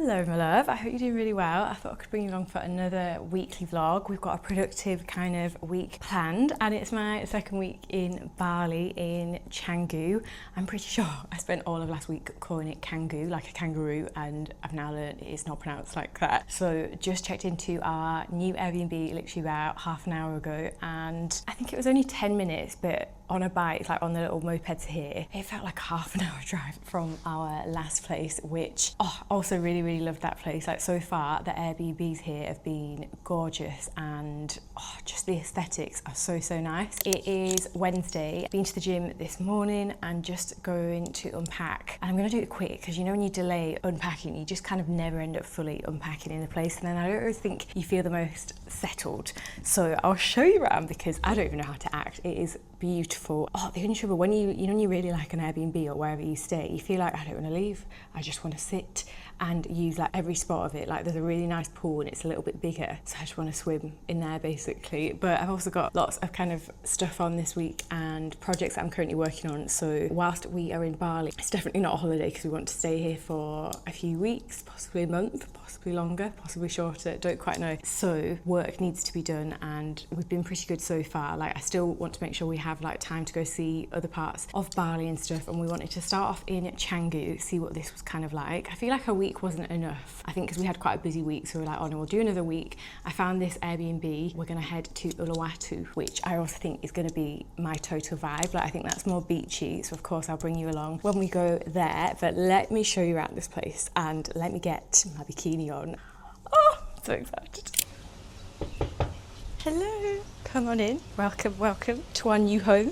Hello my love, I hope you're doing really well. I thought I could bring you along for another weekly vlog. We've got a productive kind of week planned and it's my second week in Bali in Canggu. I'm pretty sure I spent all of last week calling it Canggu, like a kangaroo, and I've now learned it's not pronounced like that. So just checked into our new Airbnb literally about half an hour ago and I think it was only 10 minutes, but on a bike, like on the little mopeds here, it felt like half an hour drive from our last place, which also really loved that place. Like so far the Airbnbs here have been gorgeous and just the aesthetics are so nice. It is Wednesday, been to the gym this morning and just going to unpack, and I'm going to do it quick because you know when you delay unpacking you just kind of never end up fully unpacking in the place, and then I don't always think you feel the most settled. So I'll show you around because I don't even know how to act. It is beautiful. The only trouble when you really like an Airbnb or wherever you stay, you feel like I don't want to leave, I just want to sit and use like every spot of it. Like there's a really nice pool and it's a little bit bigger, so I just want to swim in there basically. But I've also got lots of kind of stuff on this week and projects that I'm currently working on, so whilst we are in Bali, it's definitely not a holiday because we want to stay here for a few weeks, possibly a month, possibly longer, possibly shorter, don't quite know. So work needs to be done and we've been pretty good so far. Like I still want to make sure we have like time to go see other parts of Bali and stuff, and we wanted to start off in Canggu, see what this was kind of like. I feel like a week wasn't enough, I think, because we had quite a busy week, so we're like, oh no, we'll do another week. I found this Airbnb. We're gonna head to Uluwatu, which I also think is gonna be my total vibe. Like I think that's more beachy, so of course I'll bring you along when we go there. But let me show you around this place and let me get my bikini on. Oh, so excited. Hello, come on in. Welcome to our new home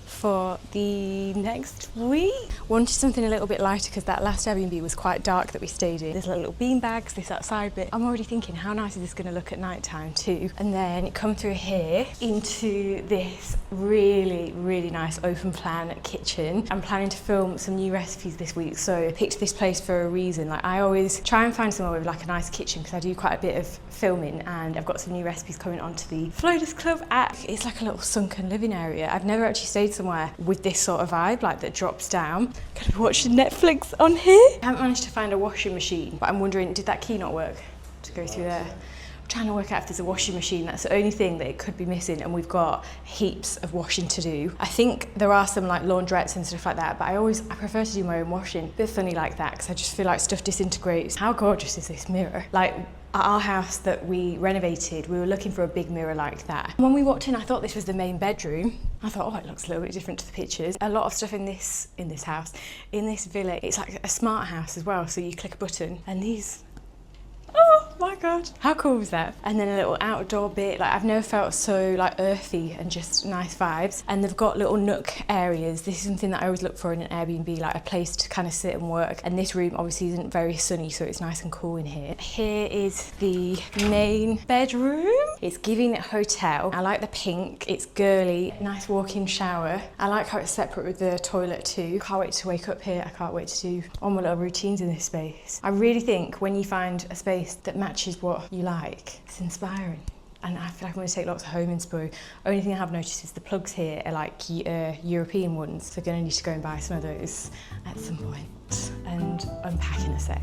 for the next week. Wanted something a little bit lighter because that last Airbnb was quite dark that we stayed in. There's little bean bags, this outside bit. I'm already thinking how nice is this going to look at night time too. And then come through here into this really nice open plan kitchen. I'm planning to film some new recipes this week, so I picked this place for a reason. Like I always try and find somewhere with like a nice kitchen because I do quite a bit of filming, and I've got some new recipes coming onto the Floaters Club app. It's like a little sunken living area. I've never actually stayed somewhere with this sort of vibe, like that drops down. Kind of watching Netflix on here. I haven't managed to find a washing machine, but I'm wondering, did that key not work to go through there? I'm trying to work out if there's a washing machine. That's the only thing that it could be missing, and we've got heaps of washing to do. I think there are some like laundrettes and stuff like that, but I prefer to do my own washing. Bit funny like that because I just feel like stuff disintegrates. How gorgeous is this mirror? Like at our house that we renovated, we were looking for a big mirror like that. When we walked in, I thought this was the main bedroom. I thought, oh, it looks a little bit different to the pictures. A lot of stuff in this house, in this villa, it's like a smart house as well. So you click a button and these, oh my God, how cool was that? And then a little outdoor bit. Like I've never felt so like earthy and just nice vibes. And they've got little nook areas. This is something that I always look for in an Airbnb, like a place to kind of sit and work. And this room obviously isn't very sunny, so it's nice and cool in here. Here is the main bedroom. It's giving it hotel. I like the pink, it's girly, nice walk-in shower. I like how it's separate with the toilet too. Can't wait to wake up here. I can't wait to do all my little routines in this space. I really think when you find a space that matches what you like, it's inspiring. And I feel like I'm going to take lots of home inspo. Only thing I have noticed is the plugs here are like European ones, so I'm going to need to go and buy some of those at some point and unpack in a sec.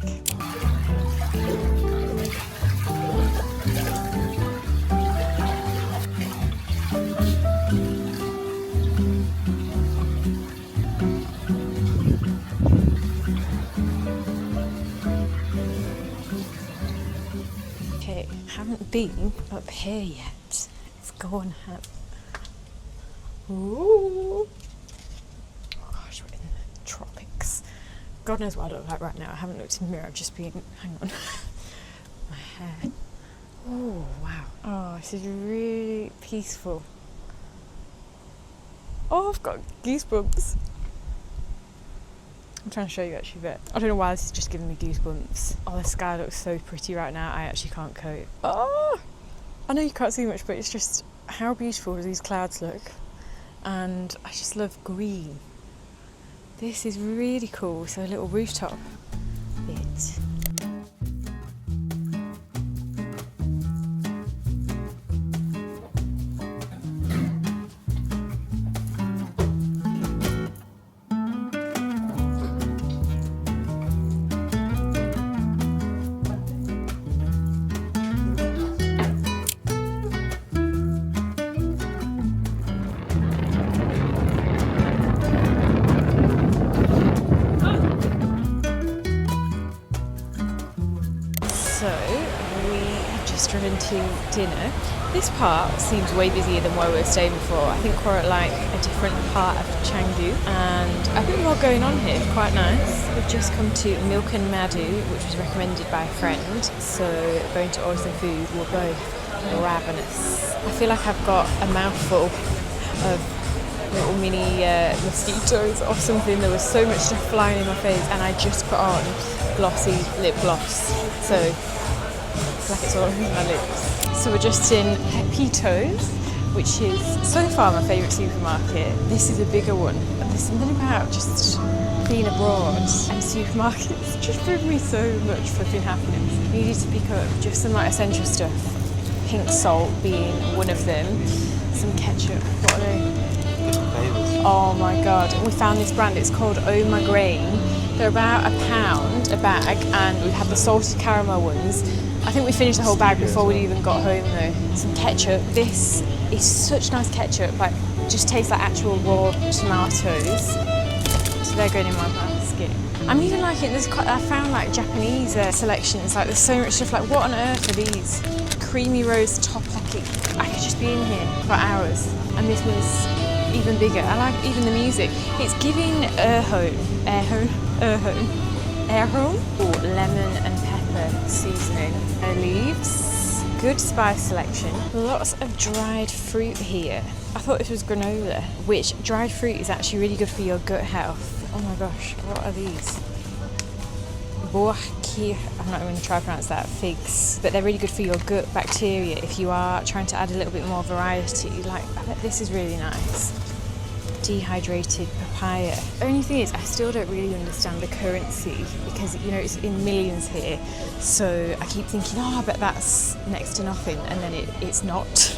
Haven't been up here yet. Let's go and have. Ooh. Oh gosh, we're in the tropics. God knows what I look like right now. I haven't looked in the mirror. I've just been. Hang on. My hair. Oh wow. Oh, this is really peaceful. Oh, I've got goosebumps. I'm trying to show you actually, but I don't know why this is just giving me goosebumps. Oh, the sky looks so pretty right now. I actually can't cope. Oh, I know you can't see much, but it's just how beautiful these clouds look. And I just love green. This is really cool. So a little rooftop bit. So we have just driven to dinner. This part seems way busier than where we were staying before. I think we're at like a different part of Canggu and a bit more going on here, quite nice. We've just come to Milk and Madu, which was recommended by a friend. So going to order some food, we're both ravenous. I feel like I've got a mouthful of little mini mosquitoes or something. There was so much stuff flying in my face and I just put on glossy lip gloss. So it's like it's all over my lips. So we're just in Pepito's, which is so far my favourite supermarket. This is a bigger one. But there's something about just being abroad and supermarkets just bring me so much flipping happiness. Needed to pick up just some like essential stuff. Pink salt being one of them. Some ketchup. What are they? Oh my god. We found this brand. It's called Oh My Grain. They're about £1 a bag, and we have the salted caramel ones. I think we finished the whole bag before we even got home though. Some ketchup. This is such nice ketchup, like just tastes like actual raw tomatoes. So they're going in my basket. I'm even liking this. I found like Japanese selections. Like there's so much stuff. Like what on earth are these? Creamy rose toppaki. I could just be in here for hours. And this one's even bigger. I like even the music. It's giving air home. Oh, lemon and pepper seasoning. Leaves. Good spice selection. Lots of dried fruit here. I thought this was granola, which dried fruit is actually really good for your gut health. Oh my gosh, what are these? Borki, I'm not even going to try to pronounce that, figs. But they're really good for your gut bacteria if you are trying to add a little bit more variety. Like, I bet this is really nice. Dehydrated papaya. Only thing is, I still don't really understand the currency because, you know, it's in millions here. So I keep thinking, oh, I bet that's next to nothing. And then it's not.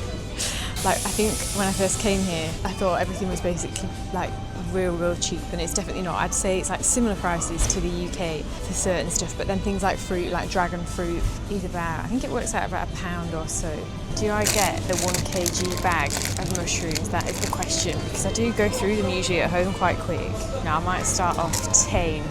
Like, I think when I first came here, I thought everything was basically like real cheap, and it's definitely not. I'd say it's like similar prices to the UK for certain stuff, but then things like fruit, like dragon fruit, is about, I think it works out about £1 or so. Do I get the 1 kg bag of mushrooms? That is the question, because I do go through them usually at home quite quick. Now I might start off tame.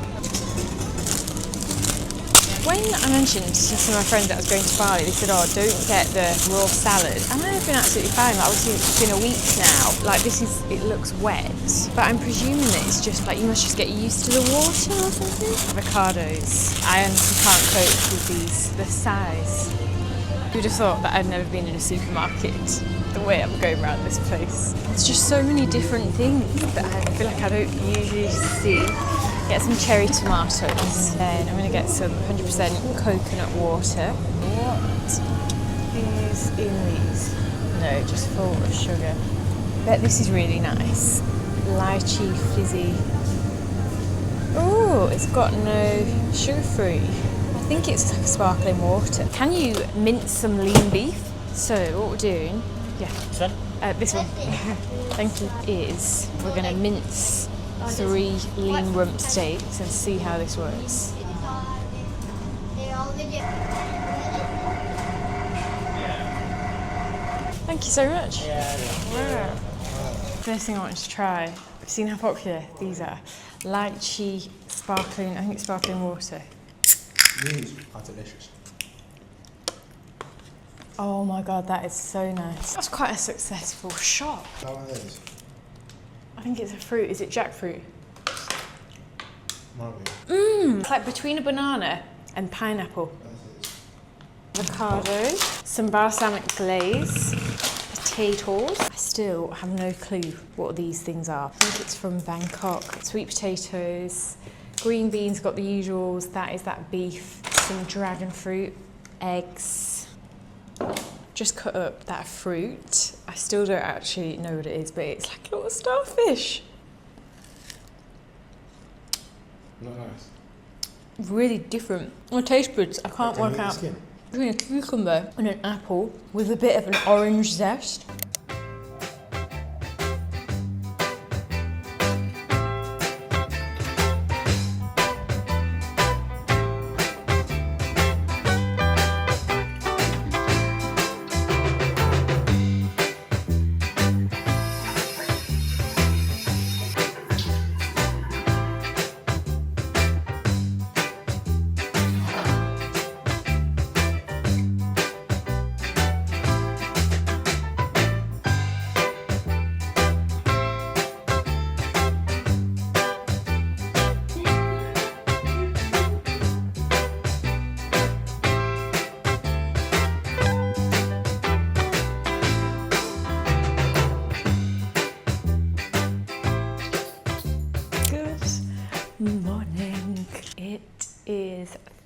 When I mentioned to some of my friends that I was going to Bali, they said, oh, don't get the raw salad. And I've been absolutely fine. Like, obviously, it's been a week now. Like, it looks wet. But I'm presuming that it's just, like, you must just get used to the water or something. Avocados. I honestly can't cope with these. The size. Who'd have thought that I'd never been in a supermarket the way I'm going around this place. There's just so many different things that I feel like I don't usually see. Get some cherry tomatoes. Then I'm going to get some 100% coconut water. What is in these? No, just full of sugar. Bet this is really nice. Lychee fizzy. Oh, it's got no sugar free. I think it's like sparkling water. Can you mince some lean beef? So what we're doing, this one, thank you, is we're going to mince 3 lean rump steaks and see how this works. Thank you so much. Wow. First thing I wanted to try, I've seen how popular these are. Lychee sparkling, I think it's sparkling water. These are delicious. Oh my god, that is so nice. That's quite a successful shop. How one of these? I think it's a fruit. Is it jackfruit? Might be. It's like between a banana and pineapple. Avocado, some balsamic glaze, potatoes. I still have no clue what these things are. I think it's from Bangkok. Sweet potatoes, green beans, got the usuals. That is that beef, some dragon fruit, eggs. Just cut up that fruit. I still don't actually know what it is, but it's like a little starfish. Not nice. Really different. My taste buds, I can't work out between a cucumber and an apple with a bit of an orange zest.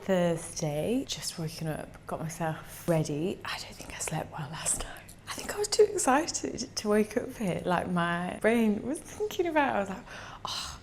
Thursday. Just waking up, got myself ready. I don't think I slept well last night. I think I was too excited to wake up here. Like my brain was thinking about it. I was like, oh,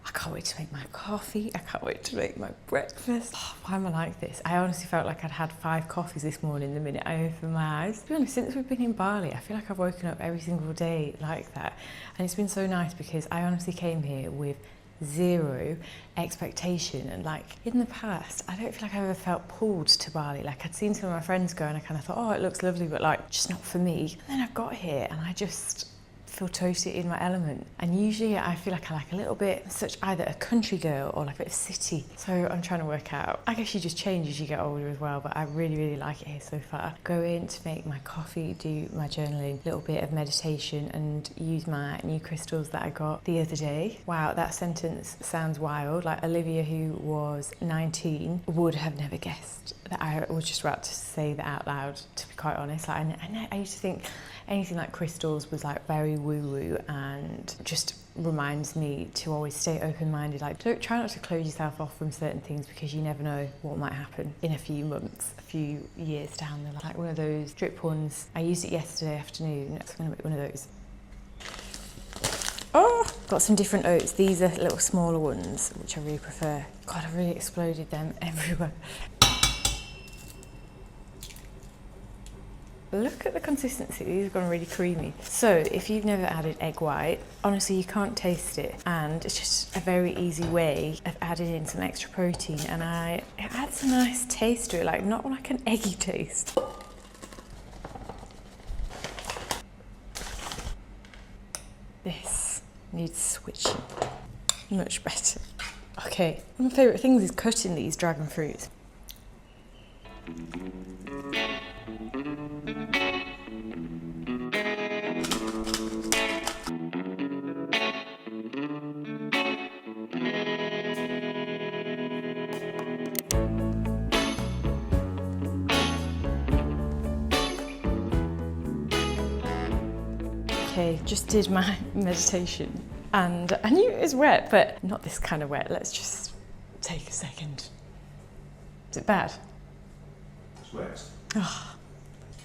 I can't wait to make my coffee. I can't wait to make my breakfast. Oh, why am I like this? I honestly felt like I'd had 5 coffees this morning the minute I opened my eyes. To be honest, since we've been in Bali, I feel like I've woken up every single day like that. And it's been so nice because I honestly came here with 0 expectation, and like in the past I don't feel like I've ever felt pulled to Bali. Like I'd seen some of my friends go and I kind of thought, oh, it looks lovely, but like just not for me. And then I got here and I just feel totally in my element. And usually I feel like I like a little bit such either a country girl or like a bit of city. So I'm trying to work out. I guess you just change as you get older as well, but I really like it here so far. Go in to make my coffee, do my journaling, little bit of meditation, and use my new crystals that I got the other day. Wow, that sentence sounds wild. Like Olivia, who was 19, would have never guessed that I was just about to say that out loud, to be quite honest. Like, I used to think anything like crystals was like very woo-woo and just reminds me to always stay open-minded. Like, try not to close yourself off from certain things because you never know what might happen in a few months, a few years down the line. Like one of those drip ones, I used it yesterday afternoon. It's going to be one of those. Oh, got some different oats. These are little smaller ones, which I really prefer. God, I really exploded them everywhere. Look at the consistency, these have gone really creamy. So if you've never added egg white, honestly you can't taste it, and it's just a very easy way of adding in some extra protein, and it adds a nice taste to it, like not like an eggy taste. This needs switching, much better. Okay, one of my favourite things is cutting these dragon fruits. Okay, just did my meditation and I knew it was wet, but not this kind of wet. Let's just take a second. Is it bad? It's wet. Oh,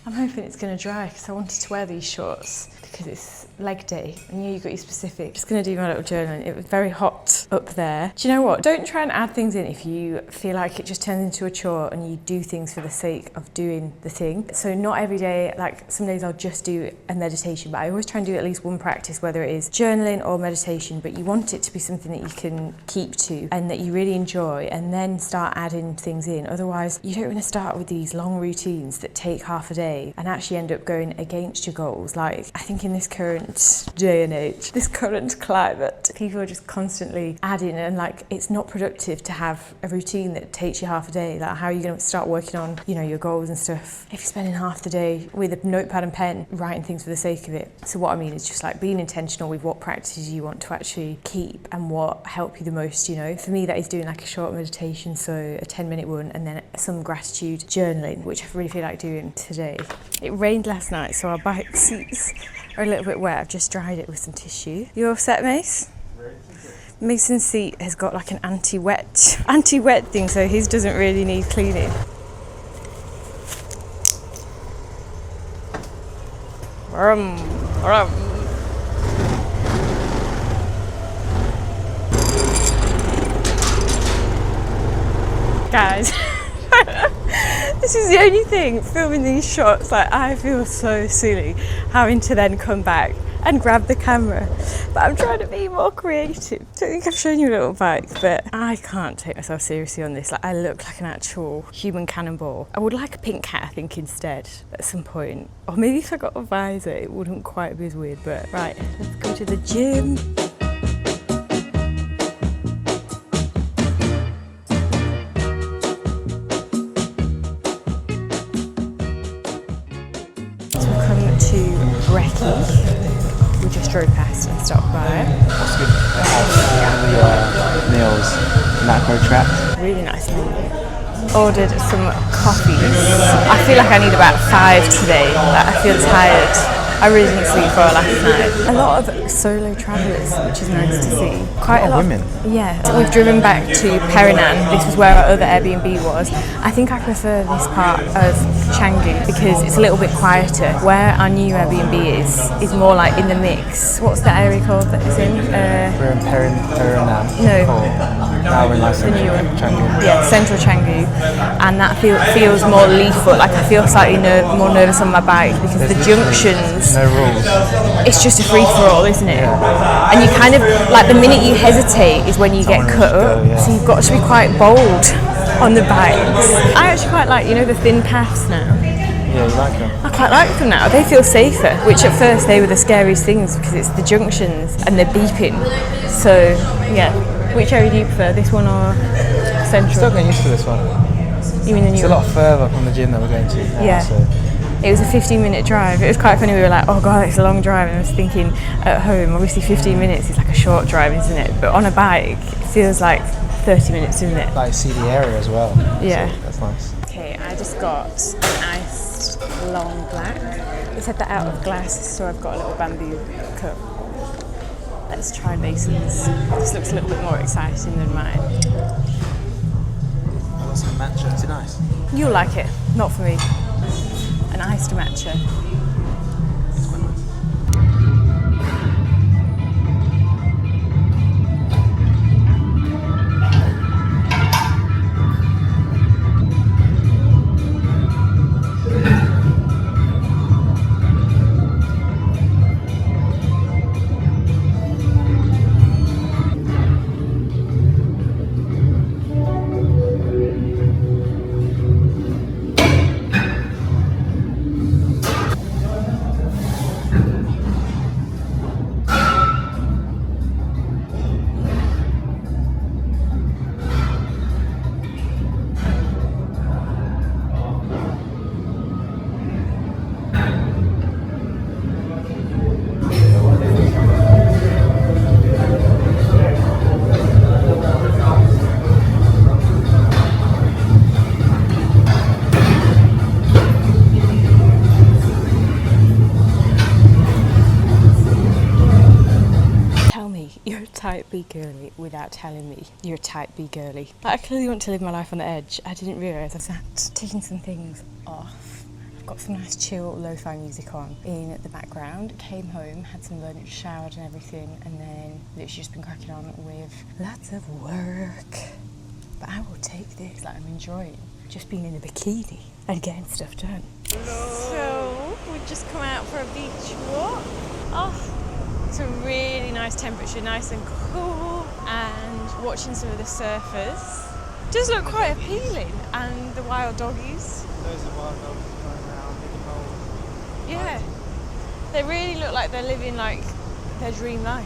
I'm hoping it's going to dry because I wanted to wear these shorts because it's leg day and you got your specific. Just going to do my little journaling. It was very hot up there. Do you know what? Don't try and add things in if you feel like it just turns into a chore and you do things for the sake of doing the thing. So not every day, like some days I'll just do a meditation, but I always try and do at least one practice, whether it is journaling or meditation, but you want it to be something that you can keep to and that you really enjoy, and then start adding things in. Otherwise, you don't want to start with these long routines that take half a day and actually end up going against your goals. Like, I think in this current day and age, this current climate, people are just constantly adding, and like it's not productive to have a routine that takes you half a day. Like, how are you going to start working on, you know, your goals and stuff if you're spending half the day with a notepad and pen writing things for the sake of it? So what I mean is just like being intentional with what practices you want to actually keep and what help you the most, you know. For me, that is doing like a short meditation, so a 10-minute one, and then some gratitude journaling, which I really feel like doing today. It rained last night, so our bike seats are a little bit wet. I've just dried it with some tissue. You all set, Mace? Mason's seat has got like an anti-wet thing, so his doesn't really need cleaning. Guys, this is the only thing filming these shots. Like, I feel so silly having to then come back and grab the camera, but I'm trying to be more creative. I don't think I've shown you a little bike, but I can't take myself seriously on this. Like, I look like an actual human cannonball. I would like a pink hat, I think, instead at some point, or maybe if I got a visor it wouldn't quite be as weird. But right, let's go to the gym. We just drove past and stopped by. What's good? Meals, macro track. Really nice menu. Ordered some coffees. I feel like I need about 5 today. Like, I feel tired. I really didn't sleep for last night. A lot of solo travellers, which is nice to see. Quite a lot. Women. Yeah. So we've driven back to Perinan. This was where our other Airbnb was. I think I prefer this part of Canggu because it's a little bit quieter. Where our new Airbnb is more like in the mix. What's the area called that it's in? We're in Perinan. No. Now we're in like The new one. Canggu. Yeah, central Canggu, and that feels more leaffoot. Like I feel slightly more nervous on my bike because the junctions. No rules. It's just a free for all, isn't it? Yeah. And you kind of like the minute you hesitate is when you get cut up. Yeah. So you've got to be quite bold on the bikes. I actually quite like the thin paths now. Yeah, you like them? I quite like them now. They feel safer, which at first they were the scariest things because it's the junctions and they're beeping. So yeah. Which area do you prefer, this one or central? Still getting used to this one. You mean the new It's a lot further from the gym that we're going to now, Yeah. So. It was a 15-minute drive. It was quite funny. We were like, oh God, it's a long drive. And I was thinking at home, obviously 15 minutes is like a short drive, isn't it? But on a bike, it feels like 30 minutes, isn't it? Like see the area as well. Yeah. So that's nice. Okay, I just got an iced long black. They said that out of glass, so I've got a little bamboo cup. Let's try Mason's. This looks a little bit more exciting than mine. I got some matcha. Is it nice? You'll like it, not for me. An iced matcha. It's quite nice. Type B girly without telling me you're type B girly. I clearly want to live my life on the edge. I didn't realise I was taking some things off. I've got some nice chill lo-fi music on in the background. Came home, had some lunch, showered and everything, and then literally just been cracking on with lots of work. But I will take this, like I'm enjoying just being in a bikini and getting stuff done. So we've just come out for a beach walk. Oh. It's a really nice temperature, nice and cool, and watching some of the surfers does look quite appealing, and the wild doggies. Those are wild dogs running around, big and bold. Yeah, they really look like they're living like their dream life.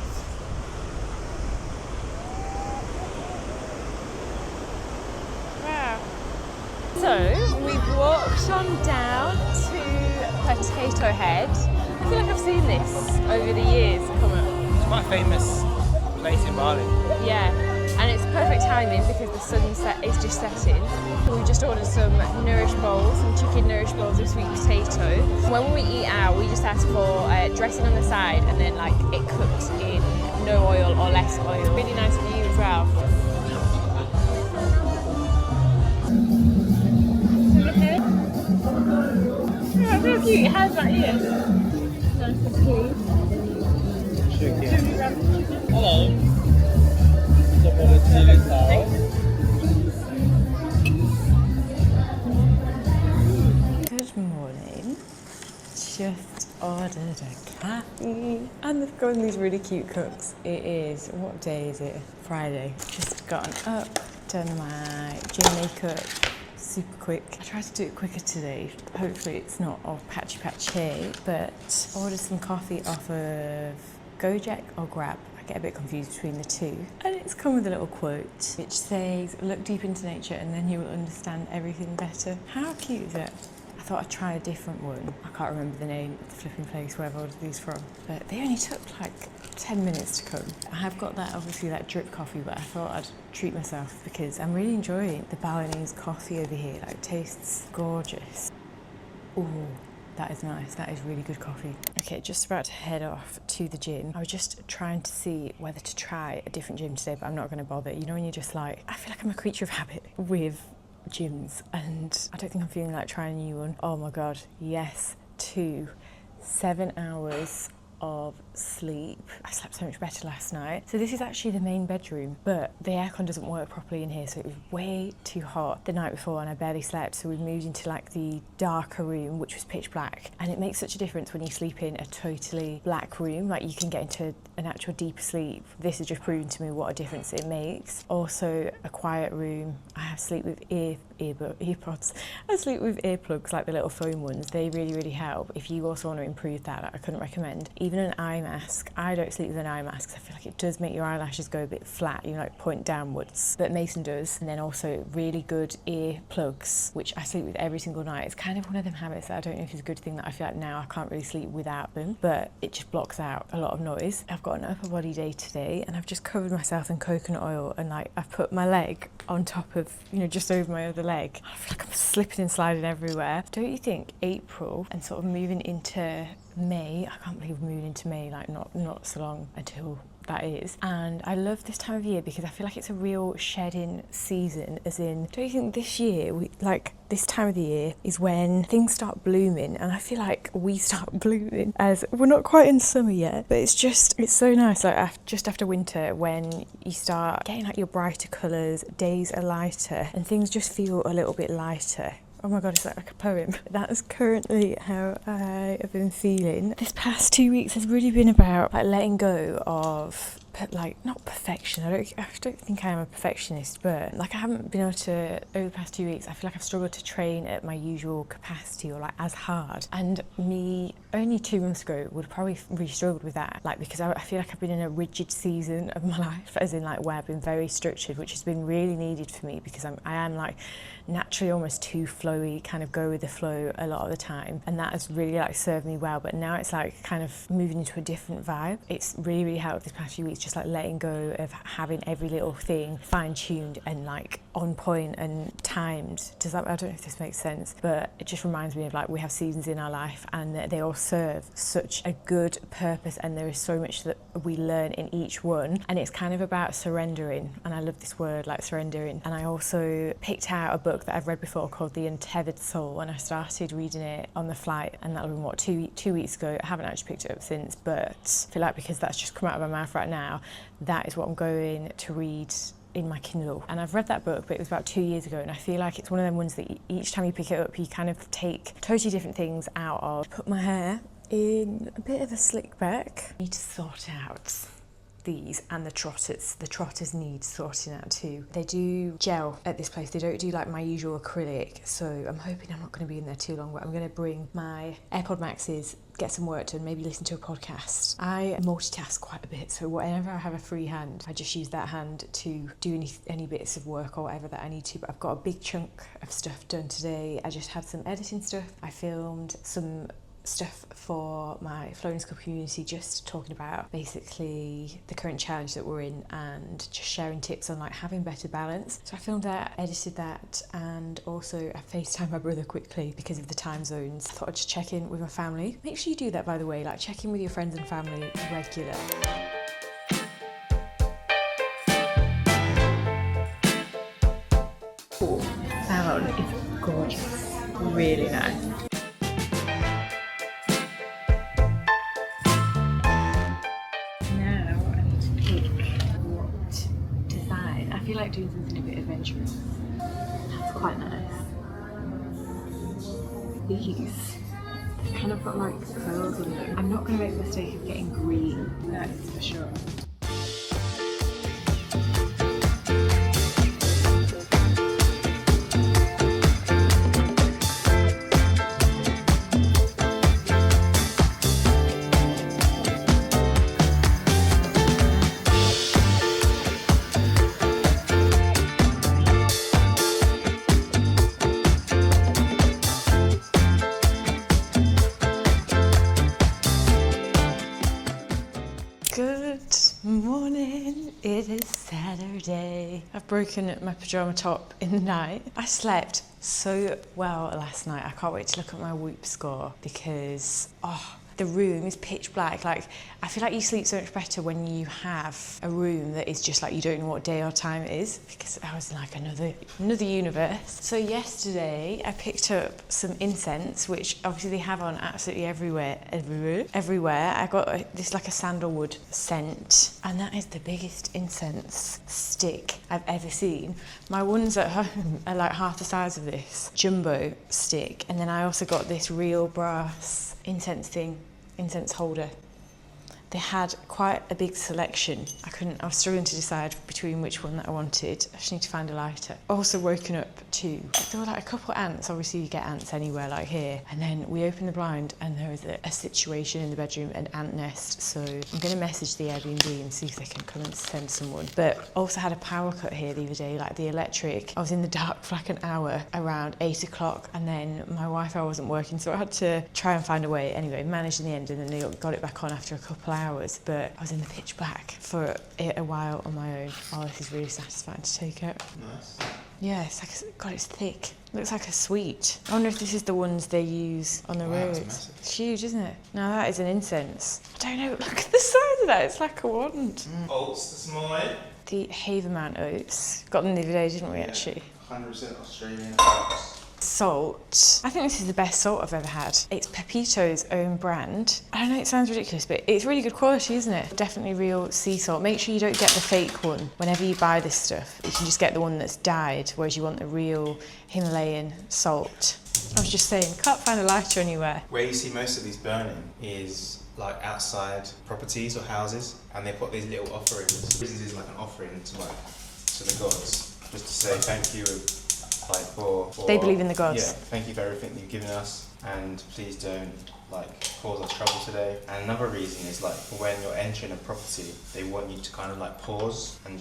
Wow. So we've walked on down to Potato Head. I feel like I've seen this over the years come up. It's quite a famous place in Bali. Yeah, and it's perfect timing because the sunset is just setting. We just ordered some nourish bowls, some chicken nourish bowls with sweet potato. When we eat out, we just ask for dressing on the side and then like it cooked in no oil or less oil. Really nice view as well. Oh, so cute, it has that here. Hello. Chili sauce. Good morning. Just ordered a coffee and they've got these really cute cups. It is, what day is it? Friday. Just gotten up, done my gym makeup. Super quick. I tried to do it quicker today. Hopefully it's not all patchy but ordered some coffee off of Gojek or Grab. I get a bit confused between the two. And it's come with a little quote which says, look deep into nature and then you will understand everything better. How cute is it? I thought I'd try a different one. I can't remember the name of the flipping place where I've ordered these from, but they only took like 10 minutes to come. I have got that, obviously, that drip coffee, but I thought I'd treat myself because I'm really enjoying the Balinese coffee over here. Like, it tastes gorgeous. Ooh, That is nice. That is really good coffee. Okay, just about to head off to the gym. I was just trying to see whether to try a different gym today, but I'm not going to bother. You know when you're just like, I feel like I'm a creature of habit with gyms, and I don't think I'm feeling like trying a new one. Oh my God, yes, 7 hours of sleep. I slept so much better last night. So this is actually the main bedroom, but the aircon doesn't work properly in here, so it was way too hot the night before and I barely slept. So we moved into like the darker room, which was pitch black, and it makes such a difference when you sleep in a totally black room. Like you can get into an actual deeper sleep. This has just proven to me what a difference it makes. Also a quiet room. I have sleep with earpods. I sleep with earplugs, like the little foam ones. They really help. If you also want to improve that, I couldn't recommend. Even an eye mask. I don't sleep with an eye mask because I feel like it does make your eyelashes go a bit flat, you know, like point downwards, but Mason does. And then also really good ear plugs, which I sleep with every single night. It's kind of one of them habits that I don't know if it's a good thing, that I feel like now I can't really sleep without them, but it just blocks out a lot of noise. I've got an upper body day today and I've just covered myself in coconut oil, and like I've put my leg on top of, you know, just over my other leg. I feel like I'm slipping and sliding everywhere. Don't you think April and sort of moving into May, I can't believe we're moving into May, like not so long until that is. And I love this time of year because I feel like it's a real shedding season, as in, don't you think this year, this time of the year is when things start blooming, and I feel like we start blooming, as we're not quite in summer yet, but it's so nice, like just after winter, when you start getting like your brighter colours, days are lighter and things just feel a little bit lighter. Oh my God, is that like a poem? That is currently how I have been feeling. This past 2 weeks has really been about like letting go of, like, not perfection. I don't think I am a perfectionist, but like I haven't been able to, over the past 2 weeks, I feel like I've struggled to train at my usual capacity or like as hard. And me only 2 months ago would have probably really struggled with that, like because I feel like I've been in a rigid season of my life, as in like where I've been very structured, which has been really needed for me because I am like naturally almost too flowy, kind of go with the flow a lot of the time, and that has really like served me well. But now it's like kind of moving into a different vibe. It's really helped this past few weeks, just like letting go of having every little thing fine-tuned and like on point and timed. I don't know if this makes sense, but it just reminds me of like we have seasons in our life and they all serve such a good purpose, and there is so much that we learn in each one, and it's kind of about surrendering, and I love this word, like surrendering. And I also picked out a book that I've read before called The Untethered Soul, and I started reading it on the flight, and that was two weeks ago. I haven't actually picked it up since, but I feel like because that's just come out of my mouth right now, that is what I'm going to read in my Kindle. And I've read that book, but it was about 2 years ago, and I feel like it's one of them ones that each time you pick it up you kind of take totally different things out of. Put my hair in a bit of a slick back. I need to sort out these and the trotters. The trotters need sorting out too. They do gel at this place, they don't do like my usual acrylic, so I'm hoping I'm not going to be in there too long, but I'm going to bring my AirPod Maxes, get some work done, maybe listen to a podcast. I multitask quite a bit, so whenever I have a free hand, I just use that hand to do any bits of work or whatever that I need to. But I've got a big chunk of stuff done today. I just had some editing stuff. I filmed some stuff for my Flow School community, just talking about basically the current challenge that we're in and just sharing tips on like having better balance. So I filmed that, edited that, and also I FaceTimed my brother quickly because of the time zones. I thought I'd just check in with my family. Make sure you do that, by the way, like check in with your friends and family regular. That one is gorgeous, really nice. I feel like doing something a bit adventurous. That's quite nice. These kind of got like pearls in them. I'm not going to make the mistake of getting green, that's for sure. Good morning, it is Saturday. I've broken my pyjama top in the night. I slept so well last night. I can't wait to look at my Whoop score because, the room is pitch black. Like, I feel like you sleep so much better when you have a room that is just like you don't know what day or time it is, because I was in like another universe. So yesterday I picked up some incense, which obviously they have on absolutely everywhere. I got this like a sandalwood scent, and that is the biggest incense stick I've ever seen. My ones at home are like half the size of this jumbo stick, and then I also got this real brass incense holder. They had quite a big selection. I was struggling to decide between which one that I wanted. I just need to find a lighter. Also woken up to, there were like a couple of ants. Obviously you get ants anywhere like here. And then we opened the blind and there was a situation in the bedroom, an ant nest. So I'm gonna message the Airbnb and see if they can come and send someone. But also had a power cut here the other day, like the electric. I was in the dark for like an hour around 8 o'clock, and then my Wi-Fi wasn't working, so I had to try and find a way. Anyway, managed in the end, and then they got it back on after a couple of hours, but I was in the pitch black for a while on my own. Oh, this is really satisfying to take out. Nice. Yeah, it's like, God, it's thick. Looks like a sweet. I wonder if this is the ones they use on the roads. Massive. It's huge, isn't it? Now that is an incense. I don't know, look at the size of that. It's like a wand. Oats this morning. The Haverman oats. Got them the other day, didn't we, Yeah. actually? 100% Australian oats. Salt. I think this is the best salt I've ever had. It's Pepito's own brand. I don't know, it sounds ridiculous, but it's really good quality, isn't it? Definitely real sea salt. Make sure you don't get the fake one. Whenever you buy this stuff, you can just get the one that's dyed, whereas you want the real Himalayan salt. I was just saying, can't find a lighter anywhere. Where you see most of these burning is like outside properties or houses, and they put these little offerings. This is like an offering to the gods, just to say thank you. Like for They believe in the gods. Yeah, thank you for everything you've given us, and please don't like cause us trouble today. And another reason is like when you're entering a property, they want you to kind of like pause and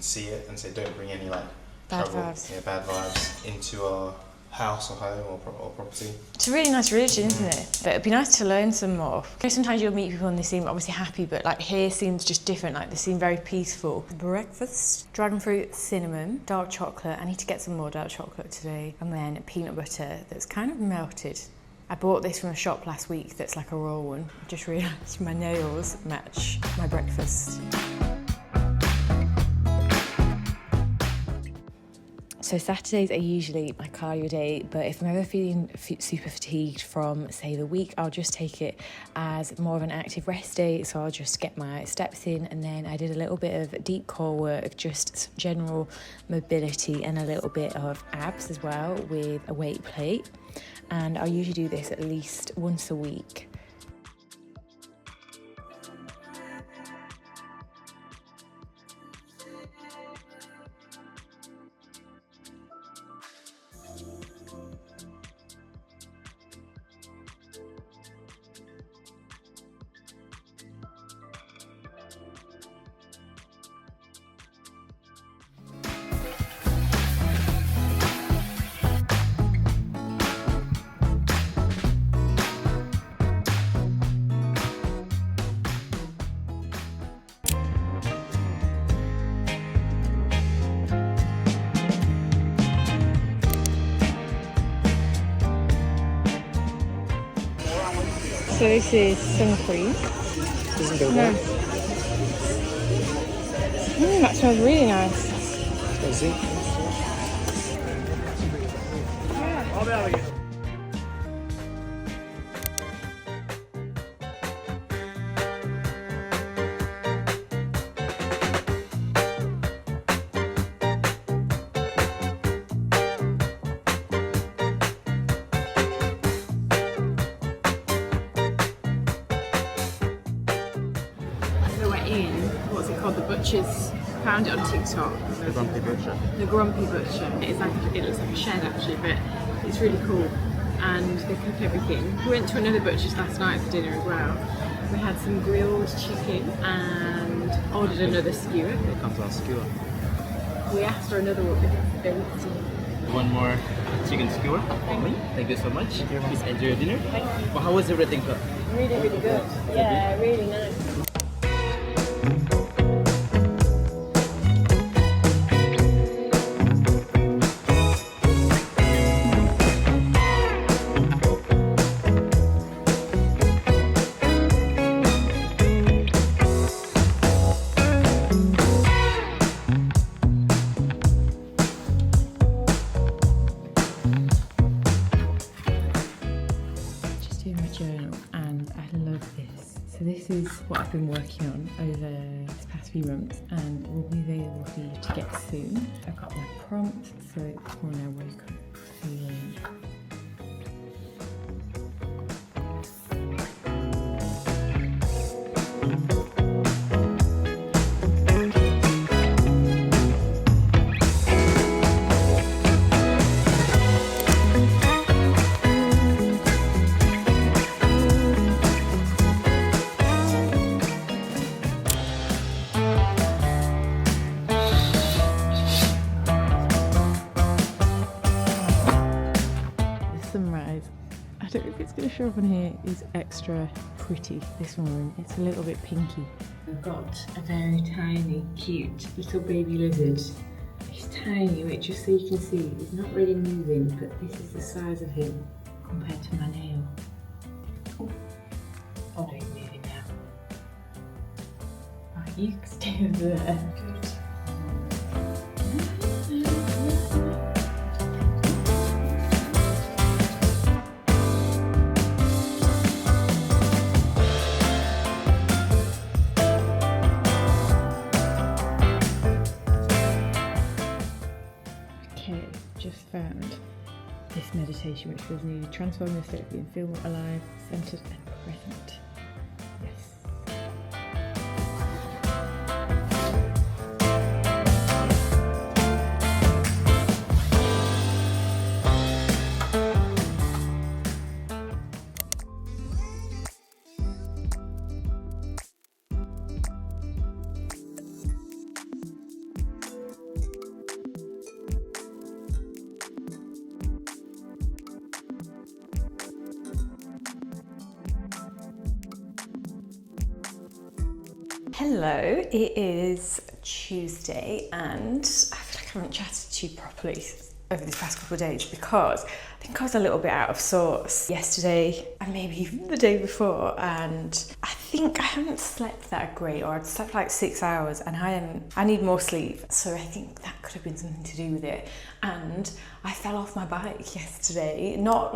see it and say don't bring any like Bad trouble, vibes. bad vibes into our house or home or property. It's a really nice religion, isn't it? But it'd be nice to learn some more. Okay, sometimes you'll meet people and they seem obviously happy, but like here seems just different. Like they seem very peaceful. Breakfast: dragon fruit, cinnamon, dark chocolate. I need to get some more dark chocolate today, and then peanut butter that's kind of melted. I bought this from a shop last week that's like a raw one. I just realised my nails match my breakfast. So Saturdays are usually my cardio day, but if I'm ever feeling super fatigued from, say, the week, I'll just take it as more of an active rest day. So I'll just get my steps in, and then I did a little bit of deep core work, just general mobility, and a little bit of abs as well with a weight plate. And I'll usually do this at least once a week. So this is sun cream. Doesn't go No. That smells really nice. Does it? So we're in, what's it called, the Butcher's. Found it on TikTok. The Grumpy Butcher. The Grumpy Butcher. It looks like a shed actually, but it's really cool. And they cook everything. We went to another butcher's last night for dinner as well. We had some grilled chicken and ordered another skewer. It comes on skewer. We asked for another one because they're empty. One more chicken skewer. Thank you so much. Please enjoy your dinner. Thank you. Well, how was everything cooked? Really, really good. Yeah, really nice. this is what I've been working on over this past few months and will be available for you to get soon. I've got my prompt, so it's more now wake up feeling. Sunrise, I don't know if it's going to show up on here, is extra pretty this morning. It's a little bit pinky. I've got a very tiny, cute little baby lizard. He's tiny, which just so you can see, he's not really moving, but this is the size of him compared to my nail. Oh, he's moving now. Right, you can stay over there. Good. Just found this meditation which feels needed, transforming the state of being, feel more alive, centered and present. Yes. Hello, it is Tuesday and I feel like I haven't chatted to you properly over these past couple of days because I think I was a little bit out of sorts yesterday and maybe even the day before, and I think I haven't slept that great, or I'd slept like 6 hours and I need more sleep, so I think that could have been something to do with it. And I fell off my bike yesterday, not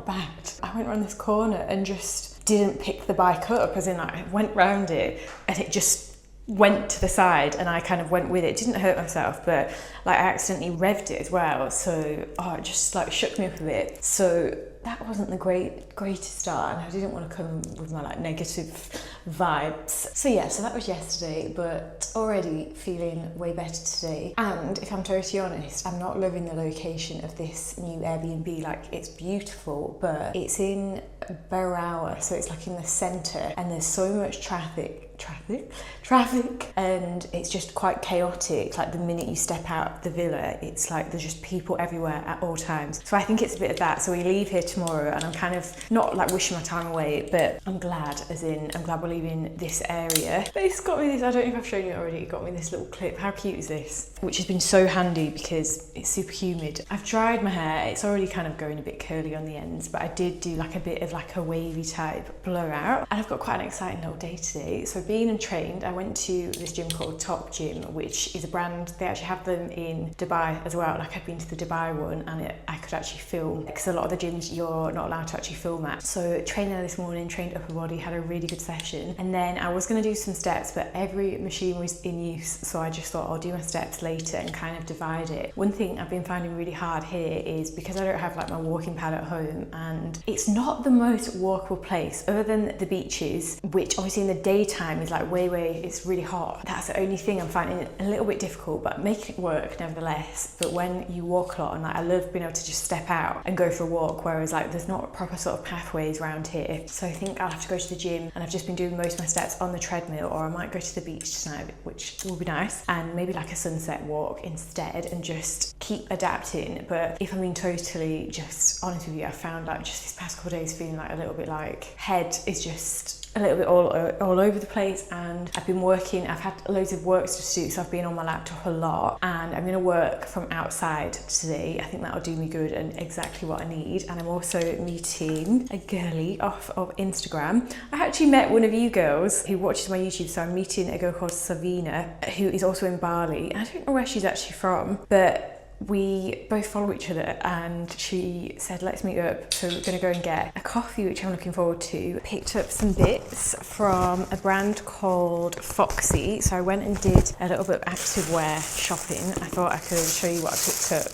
bad. I went around this corner and just didn't pick the bike up, as in like I went round it and it just went to the side and I kind of went with it. Didn't hurt myself, but like I accidentally revved it as well, so it just like shook me up a bit. So that wasn't the greatest start, and I didn't want to come with my like negative vibes. So yeah, so that was yesterday, but already feeling way better today. And if I'm totally honest, I'm not loving the location of this new Airbnb. Like, it's beautiful, but it's in Barawa, so it's like in the centre, and there's so much traffic, and it's just quite chaotic. Like the minute you step out the villa, it's like there's just people everywhere at all times. So I think it's a bit of that. So we leave here tomorrow and I'm kind of not like wishing my time away, but I'm glad, as in I'm glad we're leaving this area. But it's got me this, I don't know if I've shown you already, it got me this little clip. How cute is this? Which has been so handy because it's super humid. I've dried my hair, it's already kind of going a bit curly on the ends, but I did do like a bit of like a wavy type blowout, and I've got quite an exciting little day today. So being and trained, I went to this gym called Top Gym, which is a brand, they actually have them in Dubai as well. Like I've been to the Dubai one and I could actually film, because a lot of the gyms you're not allowed to actually film at. So trained there this morning, trained upper body, had a really good session, and then I was going to do some steps, but every machine was in use, so I just thought I'll do my steps later and kind of divide it. One thing I've been finding really hard here is because I don't have like my walking pad at home, and it's not the most walkable place other than the beaches, which obviously in the daytime is like way, it's really hot. That's the only thing I'm finding a little bit difficult, but making it work nevertheless. But when you walk a lot, and like I love being able to just step out and go for a walk, whereas like there's not proper sort of pathways around here. So I think I'll have to go to the gym, and I've just been doing most of my steps on the treadmill, or I might go to the beach tonight, which will be nice, and maybe like a sunset walk instead, and just keep adapting. But if I'm being totally just honest with you, I found like just this past couple of days feeling like a little bit like head is just a little bit all over the place, and I've been working, I've had loads of work to do, so I've been on my laptop a lot, and I'm going to work from outside today. I think that'll do me good and exactly what I need. And I'm also meeting a girlie off of Instagram. I actually met one of you girls who watches my YouTube, so I'm meeting a girl called Savina, who is also in Bali. I don't know where she's actually from, but we both follow each other and she said, let's meet up. So we're gonna go and get a coffee, which I'm looking forward to. Picked up some bits from a brand called Foxy. So I went and did a little bit of activewear shopping. I thought I could show you what I picked up.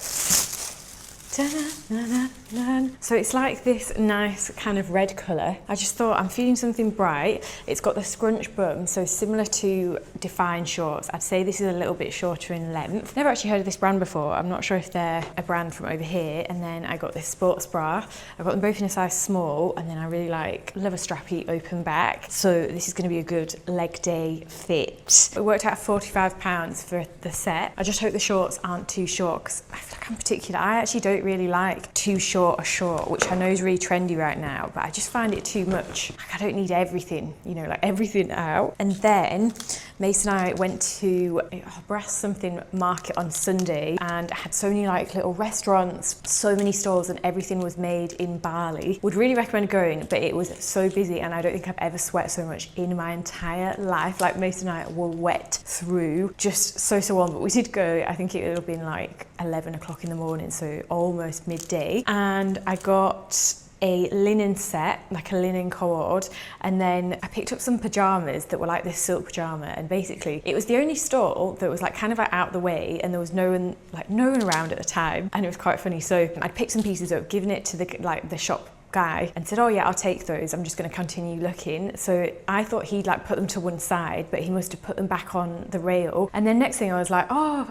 So it's like this nice kind of red colour. I just thought I'm feeling something bright. It's got the scrunch bum, so similar to Define shorts. I'd say this is a little bit shorter in length. Never actually heard of this brand before. I'm not sure if they're a brand from over here. And then I got this sports bra. I got them both in a size small, and then I really love a strappy open back. So this is going to be a good leg day fit. It worked out £45 for the set. I just hope the shorts aren't too short because I feel like I'm particular. I actually don't really like too short a short, which I know is really trendy right now, but I just find it too much. Like, I don't need everything, you know, like everything out. And then Mason and I went to Brass something market on Sunday, and I had so many like little restaurants, so many stores, and everything was made in Bali. Would really recommend going, but it was so busy and I don't think I've ever sweat so much in my entire life. Like Mason and I were wet through, just so warm, but we did go. I think it would have been like 11 o'clock in the morning, so almost midday. And I got a linen set, like a linen cord, and then I picked up some pajamas that were like this silk pajama, and basically it was the only stall that was like kind of like out the way, and there was no one around at the time, and it was quite funny. So I'd picked some pieces up, given it to the shop guy, and said, oh yeah, I'll take those, I'm just going to continue looking. So I thought he'd like put them to one side, but he must have put them back on the rail. And then next thing I was like, oh,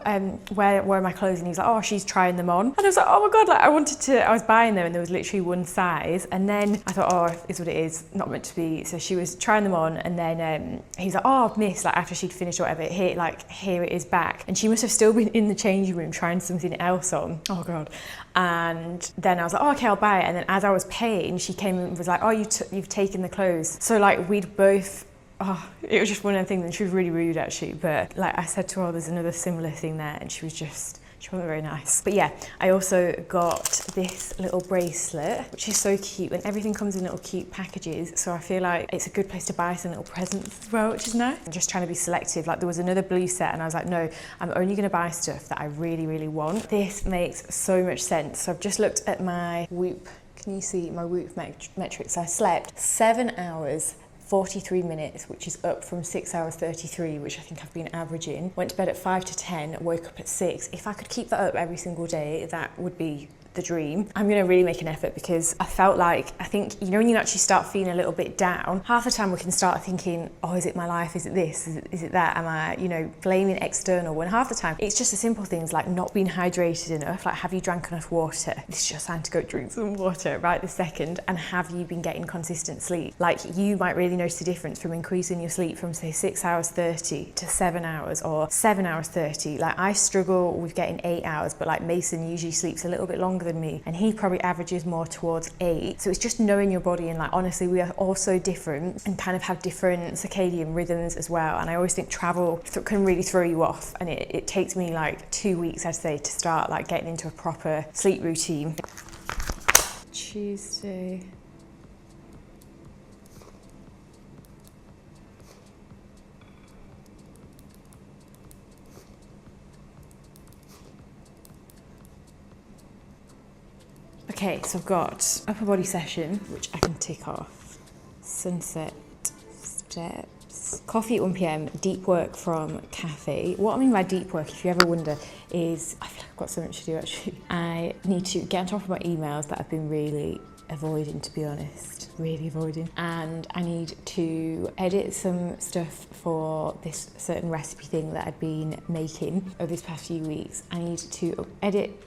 where are my clothes? And he's like, oh, she's trying them on. And I was like, oh my god, like I was buying them and there was literally one size. And then I thought, oh, is what it is, not meant to be. So she was trying them on, and then he's like, oh, miss, like after she'd finished or whatever, here it is back. And she must have still been in the changing room trying something else on. Oh god. And then I was like, oh, okay, I'll buy it. And then as I was paying, she came and was like, oh, you've taken the clothes. So like we'd both, it was just one of the things, and she was really rude actually. But like I said to her, there's another similar thing there, and she wasn't very nice. But yeah, I also got this little bracelet, which is so cute, and everything comes in little cute packages. So I feel like it's a good place to buy some little presents as well, which is nice. I'm just trying to be selective. Like there was another blue set, and I was like, no, I'm only going to buy stuff that I really, really want. This makes so much sense. So I've just looked at my Whoop. Can you see my Whoop metrics? I slept 7 hours 43 minutes, which is up from 6 hours 33, which I think I've been averaging. Went to bed at 5 to 10, woke up at 6. If I could keep that up every single day, that would be the dream. I'm gonna really make an effort, because I felt like, I think, you know, when you actually start feeling a little bit down, half the time we can start thinking, oh, is it my life? Is it this? Is it that? Am I, you know, blaming external? When half the time it's just the simple things like not being hydrated enough. Like, have you drank enough water? It's just time to go drink some water right this second. And have you been getting consistent sleep? Like, you might really notice the difference from increasing your sleep from say 6 hours 30 to 7 hours or 7 hours 30. Like, I struggle with getting 8 hours, but like Mason usually sleeps a little bit longer than me, and he probably averages more towards 8. So it's just knowing your body, and like honestly, we are all so different and kind of have different circadian rhythms as well. And I always think travel can really throw you off, and it takes me like 2 weeks, I'd say, to start like getting into a proper sleep routine. Tuesday. Okay, so I've got upper body session, which I can tick off. Sunset steps. Coffee at 1 PM, deep work from cafe. What I mean by deep work, if you ever wonder, is I feel like I've got so much to do actually. I need to get on top of my emails that I've been really avoiding, to be honest, really avoiding. And I need to edit some stuff for this certain recipe thing that I've been making over these past few weeks. I need to edit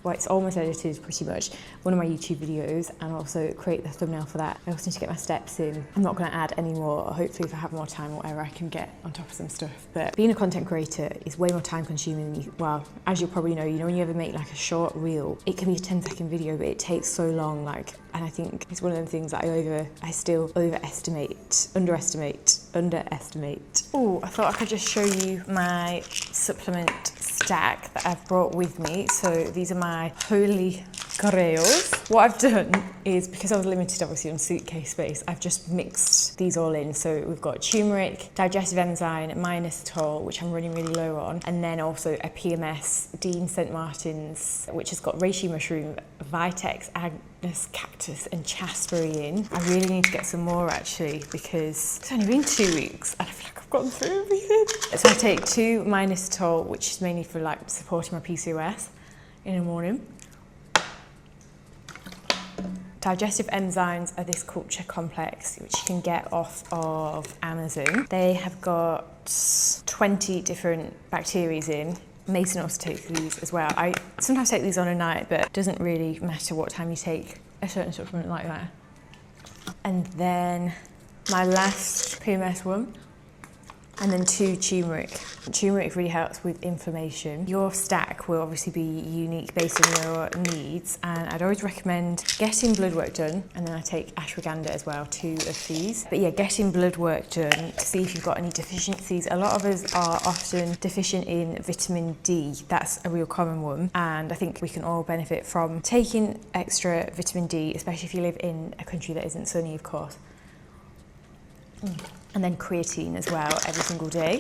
it's almost edited pretty much, one of my YouTube videos, and also create the thumbnail for that. I also need to get my steps in. I'm not going to add any more. Hopefully if I have more time or whatever, I can get on top of some stuff. But being a content creator is way more time consuming than well, as you'll probably know, you know, when you ever make like a short reel, it can be a 10-second video, but it takes so long, like, and I think it's one of them things that I still underestimate. Oh, I thought I could just show you my supplement stack that I've brought with me. So these are my holy grails. What I've done is, because I was limited obviously on suitcase space, I've just mixed these all in. So we've got turmeric, digestive enzyme, minoxidil, which I'm running really low on, and then also a PMS, Dean St. Martin's, which has got reishi mushroom, vitex, agnus cactus and chasteberry in. I really need to get some more actually, because it's only been 2 weeks and I feel like I've gone through everything. So I take 2 minoxidil, which is mainly for like supporting my PCOS in the morning. Digestive enzymes are this culture complex, which you can get off of Amazon. They have got 20 different bacteria in. Mason also takes these as well. I sometimes take these on a night, but it doesn't really matter what time you take a certain supplement like that. And then my last PMS one, and then 2 turmeric. Turmeric really helps with inflammation. Your stack will obviously be unique based on your needs, and I'd always recommend getting blood work done, and then I take ashwagandha as well, 2 of these. But yeah, getting blood work done to see if you've got any deficiencies. A lot of us are often deficient in vitamin D. That's a real common one, and I think we can all benefit from taking extra vitamin D, especially if you live in a country that isn't sunny, of course. And then creatine as well every single day.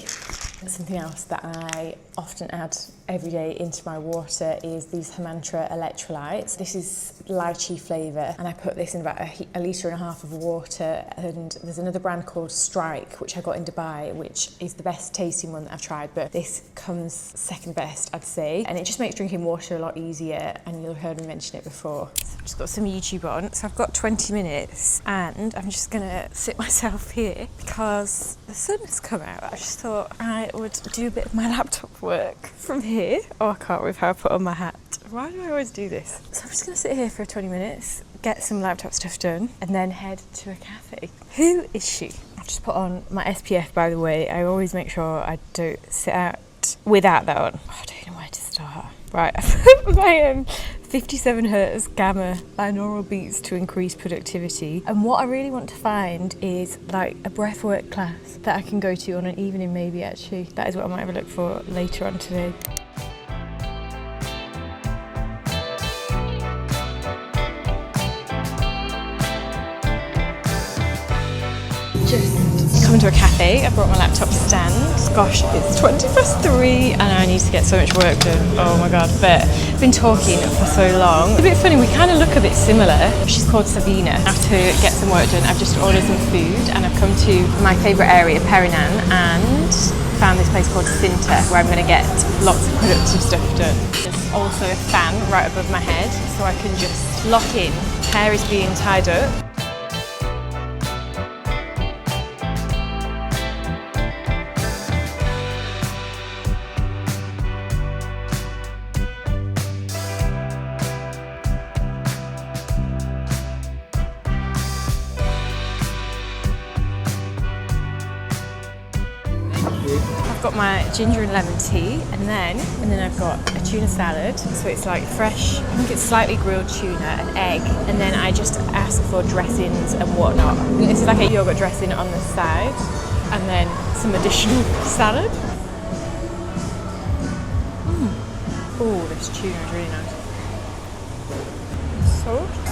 Something else that I often add every day into my water is these Himantra electrolytes. This is lychee flavour, and I put this in about a litre and a half of water. And there's another brand called Strike, which I got in Dubai, which is the best tasting one that I've tried, but this comes second best, I'd say. And it just makes drinking water a lot easier, and you'll have heard me mention it before. So I've just got some YouTube on, so I've got 20 minutes, and I'm just gonna sit myself here because the sun has come out. I just thought I would do a bit of my laptop work from here. Oh, I can't believe how I put on my hat. Why do I always do this? So I'm just gonna sit here for 20 minutes, get some laptop stuff done, and then head to a cafe. Who is she? I've just put on my SPF, by the way. I always make sure I don't sit out without that on. Oh, I don't know where to start. Right, I've put my 57 hertz gamma binaural beats to increase productivity. And what I really want to find is like a breathwork class that I can go to on an evening maybe, actually. That is what I might have a look for later on today. Just come to a cafe. I brought my laptop stand. Gosh, it's 3:20 and I need to get so much work done. Oh my god, but I've been talking for so long. It's a bit funny, we kind of look a bit similar. She's called Sabina. I have to get some work done. I've just ordered some food and I've come to my favourite area, Perinan, and found this place called Cinta where I'm going to get lots of productive stuff done. There's also a fan right above my head so I can just lock in. Hair is being tied up. I've got my ginger and lemon tea, and then I've got a tuna salad. So it's like fresh, I think it's slightly grilled tuna, an egg, and then I just ask for dressings and whatnot. And this is like a yogurt dressing on the side, and then some additional salad. Oh, this tuna is really nice. Sauce.